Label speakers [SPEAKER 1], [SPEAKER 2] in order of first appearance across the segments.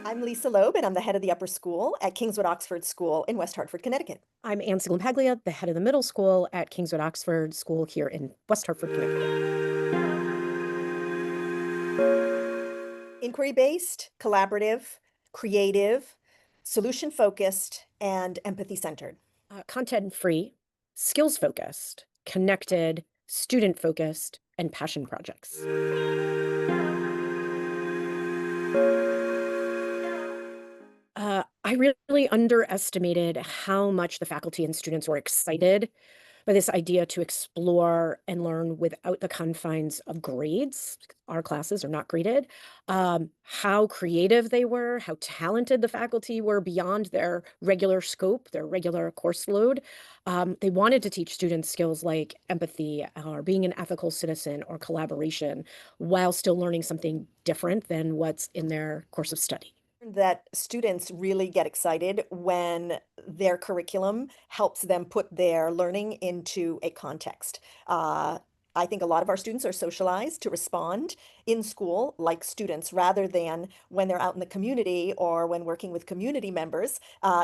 [SPEAKER 1] I'm Lisa Loeb, and I'm the head of the upper school at Kingswood Oxford School in West Hartford, Connecticut.
[SPEAKER 2] I'm Sciglimpaglia, the head of the middle school at Kingswood Oxford School here in West Hartford, Connecticut.
[SPEAKER 1] Inquiry-based, collaborative, creative, solution-focused, and empathy-centered.
[SPEAKER 2] Content-free, skills-focused, connected, student-focused, and passion projects. I really underestimated how much the faculty and students were excited by this idea to explore and learn without the confines of grades. Our classes are not graded. How creative they were, how talented the faculty were beyond their regular scope, their regular course load. They wanted to teach students skills like empathy or being an ethical citizen or collaboration while still learning something different than what's in their course of study.
[SPEAKER 1] That students really get excited when their curriculum helps them put their learning into a context. I think a lot of our students are socialized to respond in school like students rather than when they're out in the community or when working with community members.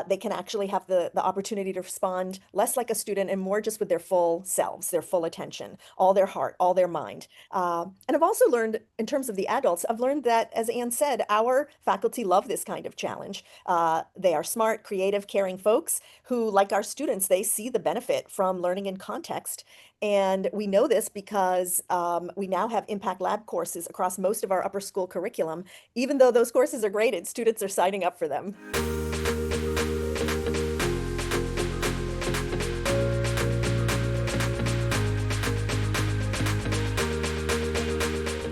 [SPEAKER 1] They can actually have the opportunity to respond less like a student and more just with their full selves, their full attention, all their heart, all their mind. And I've also learned, in terms of the adults, I've learned that, as Anne said, our faculty love this kind of challenge. They are smart, creative, caring folks who, like our students, they see the benefit from learning in context. And we know this because we now have Impact Lab courses across most of our upper school curriculum. Even though those courses are graded, students are signing up for them.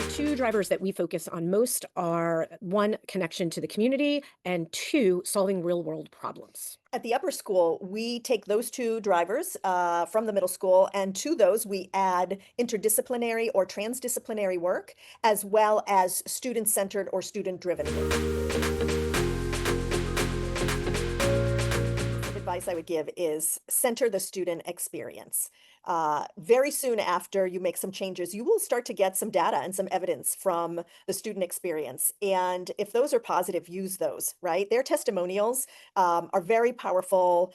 [SPEAKER 2] Two drivers that we focus on most are one, connection to the community, and two, solving real world problems.
[SPEAKER 1] At the upper school, we take those two drivers from the middle school, and to those we add interdisciplinary or transdisciplinary work, as well as student-centered or student-driven work. Advice I would give is center the student experience. Very soon after you make some changes, you will start to get some data and some evidence from the student experience. And if those are positive, use those, right? Their testimonials are very powerful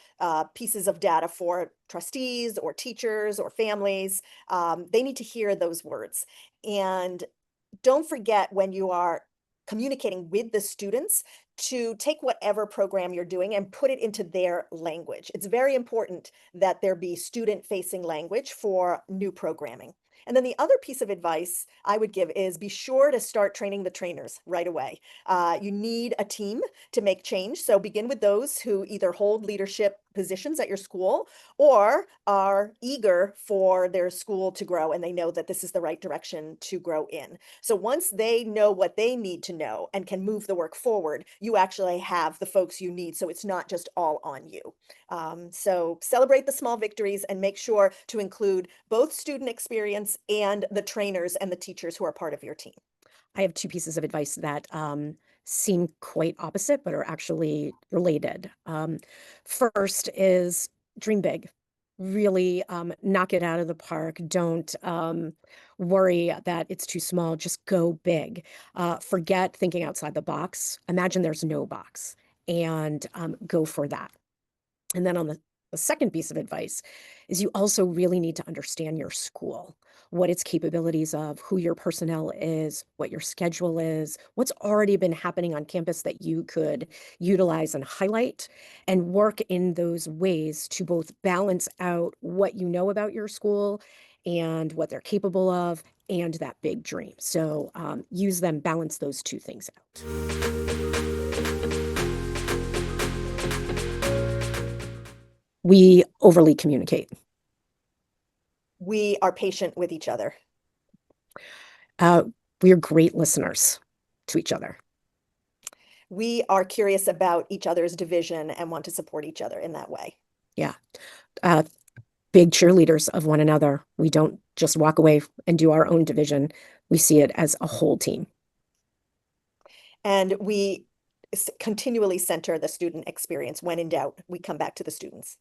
[SPEAKER 1] pieces of data for trustees or teachers or families. They need to hear those words. And don't forget, when you are communicating with the students, to take whatever program you're doing and put it into their language. It's very important that there be student-facing language for new programming. And then the other piece of advice I would give is be sure to start training the trainers right away. You need a team to make change. So begin with those who either hold leadership positions at your school or are eager for their school to grow and they know that this is the right direction to grow in. So once they know what they need to know and can move the work forward, you actually have the folks you need. So it's not just all on you. So celebrate the small victories and make sure to include both student experience and the trainers and the teachers who are part of your team.
[SPEAKER 2] I have two pieces of advice that seem quite opposite, but are actually related. First is dream big. Really knock it out of the park. Don't worry that it's too small. Just go big. Forget thinking outside the box. Imagine there's no box and go for that. And then on the second piece of advice is you also really need to understand your school, what its capabilities of, who your personnel is, what your schedule is, what's already been happening on campus that you could utilize and highlight, and work in those ways to both balance out what you know about your school and what they're capable of and that big dream. So use them, balance those two things out. We overly communicate.
[SPEAKER 1] We are patient with each other.
[SPEAKER 2] We are great listeners to each other.
[SPEAKER 1] We are curious about each other's division and want to support each other in that way.
[SPEAKER 2] Yeah. Big cheerleaders of one another. We don't just walk away and do our own division. We see it as a whole team.
[SPEAKER 1] And we continually center the student experience. When in doubt, we come back to the students.